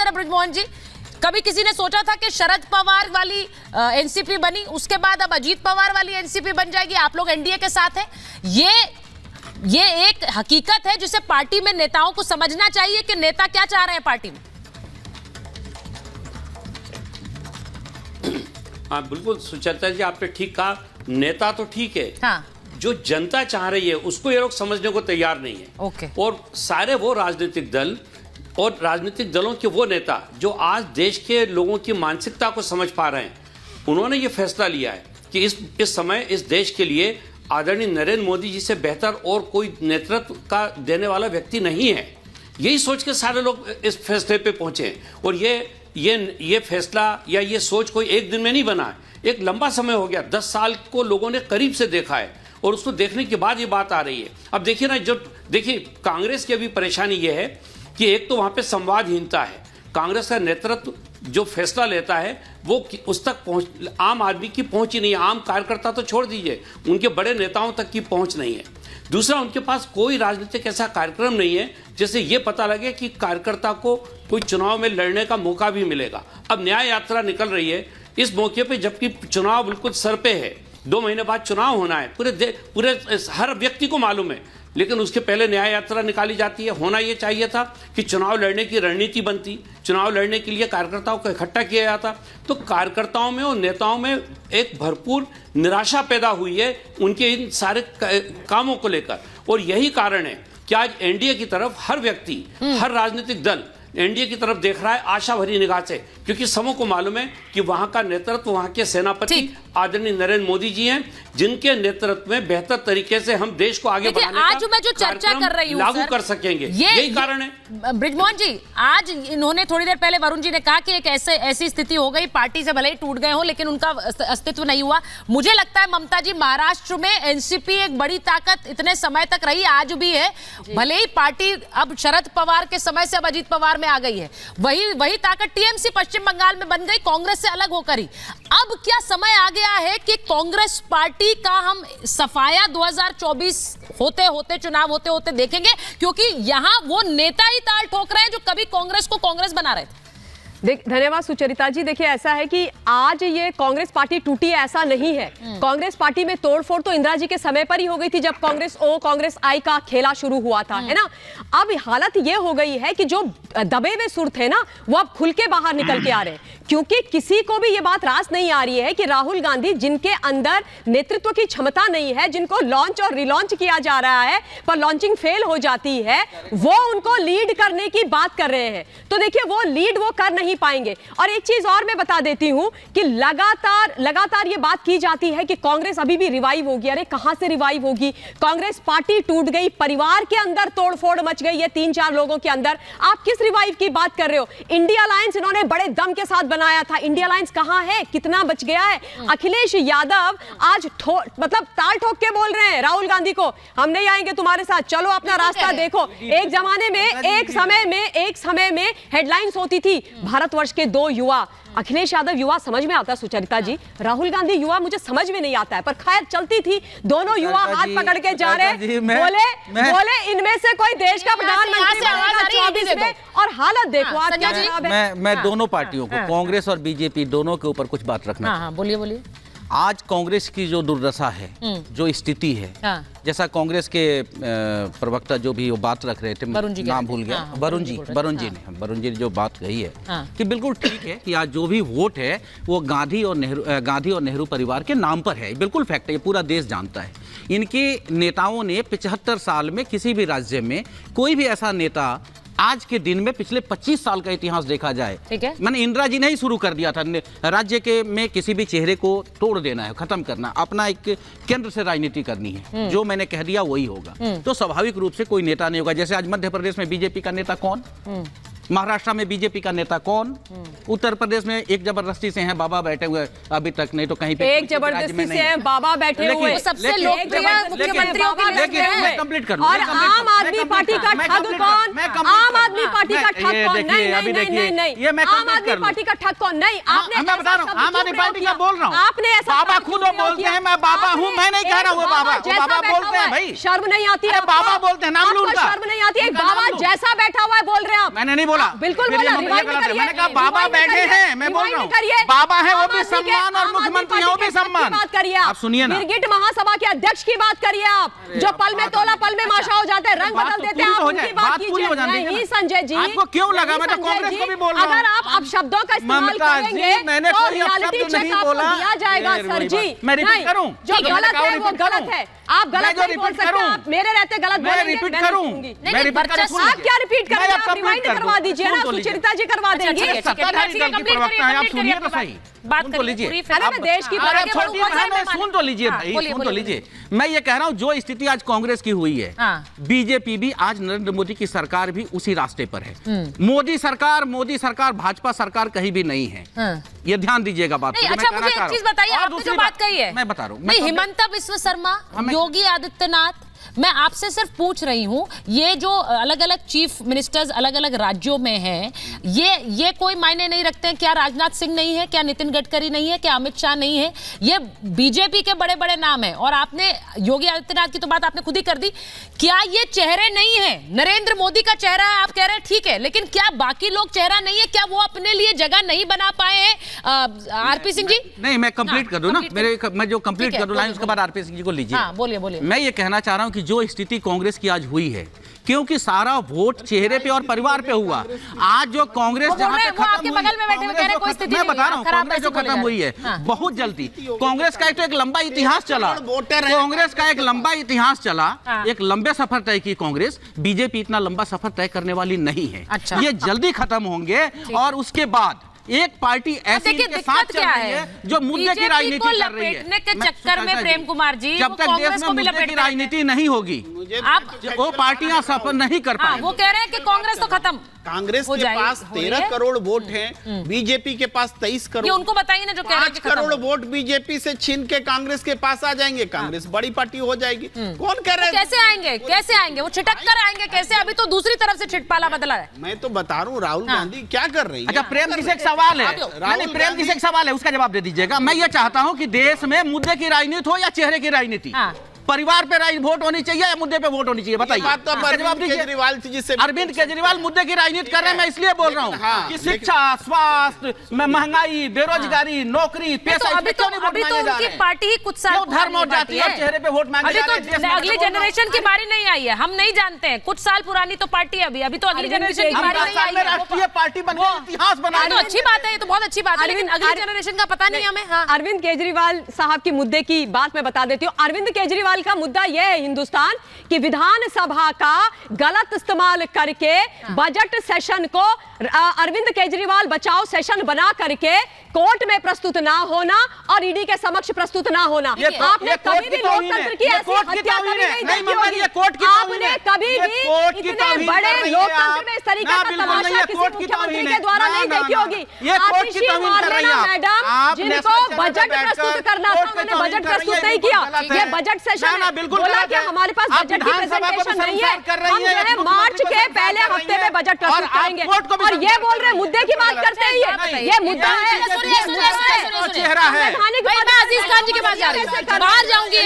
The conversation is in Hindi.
जरा ब्रिजमोहन जी, कभी किसी ने सोचा था कि शरद पवार वाली एनसीपी बनी, उसके बाद अब अजीत पवार वाली एनसीपी बन जाएगी, आप लोग एनडीए के साथ हैं? ये एक हकीकत है जिसे पार्टी में नेताओं को समझना चाहिए कि नेता क्या चाह रहे हैं पार्टी में। हाँ बिल्कुल सुचेता जी, आपने ठीक कहा। नेता तो ठीक है, हाँ, जो जनता चाह रही है उसको ये लोग समझने को तैयार नहीं है। ओके। और सारे वो राजनीतिक दल और राजनीतिक दलों के वो नेता जो आज देश के लोगों की मानसिकता को समझ पा रहे हैं, उन्होंने ये फैसला लिया है कि इस समय इस देश के लिए आदरणीय नरेंद्र मोदी जी से बेहतर और कोई नेतृत्व का देने वाला व्यक्ति नहीं है। यही सोच के सारे लोग इस फैसले पे पहुंचे हैं। और ये फैसला या ये सोच कोई एक दिन में नहीं बना है, एक लंबा समय हो गया। 10 साल को लोगों ने करीब से देखा है और उसको देखने के बाद ये बात आ रही है। अब देखिए ना, देखिए कांग्रेस की अभी परेशानी ये है कि एक तो वहाँ पे संवादहीनता है। कांग्रेस का नेतृत्व जो फैसला लेता है वो उस तक पहुँच, आम आदमी की पहुँच ही नहीं है। आम कार्यकर्ता तो छोड़ दीजिए, उनके बड़े नेताओं तक की पहुँच नहीं है। दूसरा, उनके पास कोई राजनीतिक ऐसा कार्यक्रम नहीं है जिससे ये पता लगे कि कार्यकर्ता को कोई चुनाव में लड़ने का मौका भी मिलेगा। अब न्याय यात्रा निकल रही है इस मौके पे, जबकि चुनाव बिल्कुल सर पे है। 2 महीने बाद चुनाव होना है, पूरे हर व्यक्ति को मालूम है। लेकिन उसके पहले न्याय यात्रा निकाली जाती है। होना ये चाहिए था कि चुनाव लड़ने की रणनीति बनती, चुनाव लड़ने के लिए कार्यकर्ताओं को इकट्ठा किया जाता। तो कार्यकर्ताओं में और नेताओं में एक भरपूर निराशा पैदा हुई है उनके इन सारे कामों को लेकर। और यही कारण है कि आज एनडीए की तरफ हर व्यक्ति, हर राजनीतिक दल एनडीए की तरफ देख रहा है आशा भरी निगाह से, क्योंकि सबों को मालूम है कि वहां का नेतृत्व, वहां के सेनापति आदरणीय नरेंद्र मोदी जी हैं, जिनके नेतृत्व में बेहतर तरीके से हम देश को आगे बढ़ाने आज मैं जो चर्चा कर रही हूं लागू कर सकेंगे, यही कारण है। ब्रिजमोहन जी, आज इन्होंने थोड़ी देर पहले वरुण जी ने कहा कि एक ऐसी स्थिति हो गई, पार्टी से भले ही टूट गए हो लेकिन उनका अस्तित्व नहीं हुआ। मुझे लगता है ममता जी, महाराष्ट्र में एनसीपी एक बड़ी ताकत इतने समय तक रही, आज भी है। भले ही पार्टी अब शरद पवार के समय से अब अजीत पवार आ गई है, वही ताकत टीएमसी पश्चिम बंगाल में बन गई, कांग्रेस से अलग होकर ही। अब क्या समय आ गया है कि कांग्रेस पार्टी का हम सफाया 2024 होते होते, चुनाव होते होते देखेंगे, क्योंकि यहां वो नेता ही ताल ठोक रहे हैं जो कभी कांग्रेस को कांग्रेस बना रहे थे। धन्यवाद सुचरिता जी। देखिए, ऐसा है कि आज ये कांग्रेस पार्टी टूटी है ऐसा नहीं है। कांग्रेस पार्टी में तोड़फोड़ तो इंदिरा जी के समय पर ही हो गई थी, जब कांग्रेस ओ कांग्रेस आई का खेला शुरू हुआ था, है ना। अब हालत ये हो गई है कि जो दबे हुए सुर थे ना, वो अब खुल के बाहर निकल के आ रहे हैं, क्योंकि किसी को भी ये बात रास नहीं आ रही है कि राहुल गांधी, जिनके अंदर नेतृत्व की क्षमता नहीं है, जिनको लॉन्च और रिलॉन्च किया जा रहा है पर लॉन्चिंग फेल हो जाती है, वो उनको लीड करने की बात कर रहे हैं। तो देखिए, वो लीड वो कर नहीं पाएंगे। और एक चीज और मैं बता देती हूं कि लगातार ये बात की जाती है कि कांग्रेस अभी भी रिवाइव होगी। अरे कहां से रिवाइव होगी? कांग्रेस पार्टी टूट गई, परिवार के अंदर तोड़फोड़ मच गई है 3-4 लोगों के अंदर। आप किस रिवाइव की बात कर रहे हो? इंडिया अलायंस इन्होंने बड़े दम के साथ बनाया था, इंडिया अलायंस कहां है? कितना बच गया है? अखिलेश यादव आज मतलब ताल ठोक के बोल रहे हैं राहुल गांधी को, हम नहीं आएंगे तुम्हारे साथ, चलो अपना रास्ता देखो। एक जमाने में, एक समय में हेडलाइंस होती थी, भारतवर्ष के 2 युवा। अखिलेश यादव युवा समझ में आता है सुचरिता जी, राहुल गांधी युवा मुझे समझ में नहीं आता है, पर खैर चलती थी। दोनों युवा हाथ पकड़ के जा रहे, बोले इनमें से कोई देश का प्रधानमंत्री बनेगा 24 में। और हालत देखो आज क्या खराब है। मैं दोनों पार्टियों को, कांग्रेस और बीजेपी दोनों के ऊपर कुछ बात रखना। बोलिए। आज कांग्रेस की जो दुर्दशा है, जो स्थिति है, जैसा कांग्रेस के प्रवक्ता जो भी वो बात रख रहे थे, नाम भूल गया, वरुण जी ने जो बात कही है कि बिल्कुल ठीक है कि आज जो भी वोट है वो गांधी और नेहरू परिवार के नाम पर है। बिल्कुल फैक्ट है, ये पूरा देश जानता है। इनके नेताओं ने 75 साल में किसी भी राज्य में कोई भी ऐसा नेता, आज के दिन में पिछले 25 साल का इतिहास देखा जाए, ठीक है, मैंने इंदिरा जी ने ही शुरू कर दिया था राज्य के में किसी भी चेहरे को तोड़ देना है, खत्म करना, अपना एक केंद्र से राजनीति करनी है, जो मैंने कह दिया वही होगा। तो स्वाभाविक रूप से कोई नेता नहीं होगा। जैसे आज मध्य प्रदेश में बीजेपी का नेता कौन, महाराष्ट्र में बीजेपी का नेता कौन, उत्तर प्रदेश में एक जबरदस्ती से हैं बाबा बैठे हुए अभी तक, नहीं तो कहीं पे एक जबरदस्ती से हैं बाबा बैठे हुए, सबसे लोकप्रिय मुख्यमंत्रियों की लिस्ट में। कंप्लीट कर और आम आदमी पार्टी का ठग कौन? आम आदमी पार्टी का ठग कौन? नहीं, आम आदमी पार्टी का ठग कौन? नहीं, आपने, मैं बता रहा हूँ, आम आदमी पार्टी का बोल रहा हूँ, आपने ऐसा बाबा खुद बोलते हैं मैं बाबा हूँ, मैं नहीं कह रहा हूँ बाबा, बाबा बोलते हैं भाई, शर्म नहीं आती है? बाबा बोलते हैं, नाम लूंगा, शर्म नहीं आती है? बाबा जैसा बैठा हुआ है बोल रहे हैं आप। मैंने नहीं बोला, बिल्कुल फिर ये बोला, ये रिवाइंड गलत है। करिए, मैंने कहा बाबा रिवाइंड बैठे करिए, हैं, मैं बोल रहा रिवाइंड करिए। हूँ बाबा है वो आम भी आदमी के- सम्मान और आम आदमी मुख्यमंत्री है वो पार्टी भी के अध्यक्ष सम्मान। की बात करिए आप सुनिए ना, गिरगिट महासभा के अध्यक्ष की बात करिए आप, जो पल में तोला पल में माशा हो जाते हैं, रंग बात बदल तो देते हैं, पूरी आप हो उनकी जाए, बात बात पूरी हो जाने कीजिए। दीजिए नहीं ना। संजय जी, आपको क्यों लगा? नहीं मैं तो संजय कांग्रेस जी, को भी बोल रहा हूँ। अगर आप शब्दों का इस्तेमाल ममता जी, करेंगे मैंने तो कोई रियलिटी शब्द चेक नहीं आपको बोला। दिया जाएगा ये सर बड़ी जी। बात। मैं रिपीट नहीं, करूं? जो ठीक है, गलत मैंने है वो रिपीट गलत करूं? है, आप मैं गलत जो नहीं बोल रिपीट सकते, करूं? आप मेरे रहते गलत मैं बोलेंगे, रिपीट मैं करूं? नहीं सुनूंगी। मैं रिपीट करूं? सुन आप लीजिए। क्या रिपीट मैं करेंगे? अब आप कंप्लीट रिवाइंड कर करवा दूं। दीजिए ना, सुन तो लीजिए। सुचरिता जी करवा अच्छा, देंगी। ठीक है, सत्ताधारी दल की प्रवक्ता है, आप सुनिए तो सही। बात सुन तो लीजिए। अरे मैं देश की अरे आगे छोटी बढ़ूं, बहन है, सुन तो लीजिए हाँ, भाई, बोलिए, सुन तो बोलिए, लीजिए। मैं ये कह रहा हूँ जो स्थिति आज कांग्रेस की हुई है, हाँ। बीजेपी भी आज नरेंद्र मोदी की सरकार भी उसी रास्ते पर है। मोदी सरकार भाजपा सरकार कहीं भी नहीं है। हाँ। ये ध्यान दीजिएगा बात नहीं, को, जो अच्छा मैं मुझे कहना एक चाह चीज रहा हूं। बताइए, और आपने दूसरी जो बात कही है, मैं बता रहा हूँ। नहीं, हिमंता बिस्व शर्मा, योगी आदित्यनाथ, मैं आपसे सिर्फ पूछ रही हूं, ये जो अलग अलग चीफ मिनिस्टर्स अलग अलग राज्यों में हैं, ये कोई मायने नहीं रखते हैं? क्या राजनाथ सिंह नहीं है? क्या नितिन गडकरी नहीं है? क्या अमित शाह नहीं है? ये बीजेपी के बड़े बड़े नाम हैं। और आपने योगी आदित्यनाथ की तो बात आपने खुद ही कर दी। क्या ये चेहरे नहीं है? नरेंद्र मोदी का चेहरा है, आप कह रहे हैं ठीक है, लेकिन क्या बाकी लोग चेहरा नहीं है? क्या वो अपने लिए जगह नहीं बना पाए हैं? आरपी सिंह जी, नहीं, मैं कंप्लीट कर दूं ना, मैं जो कंप्लीट ठीक है, कर दूं लाइन, बोलिए, उसके बाद आरपी सिंह जी को लीजिए। हाँ, बोलिए, बोलिए। मैं ये कहना चाह रहा हूं कि जो स्थिति कांग्रेस की आज हुई है, क्योंकि सारा वोट चेहरे पे और परिवार पे हुआ। आज जो कांग्रेस वो बोल जहां रहे पे हैं, वो आपके खत्म बगल में बैठे हुए कह रहे हैं, कोई हुई, स्थिति मैं नहीं बता है, रहा हूं खराब कांग्रेस जो ऐसे बोले खत्म जा हुई रहे है हैं। हाँ। बहुत जल्दी। कांग्रेस का एक लंबा इतिहास चला, कांग्रेस का एक लंबा इतिहास चला, हाँ। एक लंबे सफर तय की कांग्रेस। बीजेपी इतना लंबा सफर तय करने वाली नहीं है। अच्छा। ये जल्दी खत्म होंगे और उसके बाद एक पार्टी ऐसी देखिए, के साथ दिक्कत चल क्या रही है? है जो मुद्दे की बीजेपी राजनीति को कर रही है। लपेटने के मैं- चक्कर में सुशांत प्रेम कुमार जी, जब वो तक कांग्रेस देश में को भी मुद्दे की लपेटते राजनीति नहीं होगी, आप वो पार्टियां सफर नहीं कर हाँ, पाएंगी। वो कह रहे हैं कि कांग्रेस तो खत्म कांग्रेस हो के जाएगी, पास हो रही 13 है। करोड़ वोट हैं, बीजेपी के पास 23 ये करोड़। उनको बताइए ना जो कह रहे हैं 5 कि खत्म करोड़ हो। वोट बीजेपी से छीन के कांग्रेस के पास आ जाएंगे, कांग्रेस बड़ी पार्टी हो जाएगी। कौन कह रहे तो कैसे आएंगे? कैसे आएंगे? वो छिटक कर आएंगे कैसे? अभी तो दूसरी तरफ से छिटपाला बदला है। मैं तो बता रहा हूँ राहुल हाँ। गांधी क्या कर रही है। अच्छा, प्रेम जी से एक सवाल है, राहुल नहीं, प्रेम जी से एक गांधी- सवाल है, उसका जवाब दे दीजिएगा। मैं ये चाहता हूं कि देश में मुद्दे की राजनीति हो या चेहरे की राजनीति, हाँ। परिवार पे वोट होनी चाहिए या मुद्दे पे वोट होनी चाहिए, बताइए। बात तो इसका जवाब अरविंद दीजिए। केजरीवाल जी से अरविंद केजरीवाल मुद्दे की राजनीति कर रहे हैं, मैं इसलिए बोल रहा हूँ हाँ, कि शिक्षा, स्वास्थ्य में महंगाई, बेरोजगारी, नौकरी, पैसा, अभी तो उनकी पार्टी ही कुछ साल क्यों धर्म और पुरानी जाति पार्टी और है। चेहरे पे वोट मांगे अभी जा रहे हैं? देश तो में अगली मैं बोल रहा हूं। जनरेशन की बारी नहीं आई है, हम नहीं जानते हैं। कुछ साल पुरानी तो पार्टी है अभी तो अगली अरविंद जनरेशन की केजरीवाल बारी नहीं आई में है। राष्ट्रीय पार्टी बन गई, इतिहास बना ये तो अच्छी बात है, ये तो बहुत अच्छी बात है, लेकिन अगली जनरेशन का पता नहीं हमें। हाँ। अरविंद केजरीवाल साहब की मुद्दे की बात मैं बता देती हूँ। अरविंद केजरीवाल का मुद्दा यह है हिंदुस्तान कि विधानसभा का गलत इस्तेमाल करके बजट सेशन को अरविंद केजरीवाल बचाओ सेशन बना करके कोर्ट में प्रस्तुत ना होना और ईडी के समक्ष प्रस्तुत ना होना। आपने कभी भी लोकतंत्र की ऐसी हत्या कभी नहीं देखी होगी। आपने कभी भी इतने बड़े लोकतंत्र में इस तरीके का तमाशा किसी मुख्यमंत्री के द्वारा नहीं देखी होगी। आतिशी मारलेना मैडम जिनको बजट प्रस्तुत करना था, उन्होंने बजट प्रस्तुत नहीं किया। ये बजट सेशन है, बोला कि हमारे पास बजट की प्रेजेंटेशन नहीं है, हम जो है मार्च के पहले हफ्ते में बजट प्रस्तुत करेंगे। और ये बोल रहे मुद्दे की बात करते हैं, ये मुद्दा है, सुनिए, सुनिए, सुनिए, सुनिए, सुनिए। चेहरा है। भाई, मैं अजीज खान जी के पास जा रही हूँ, बाहर जाऊंगी।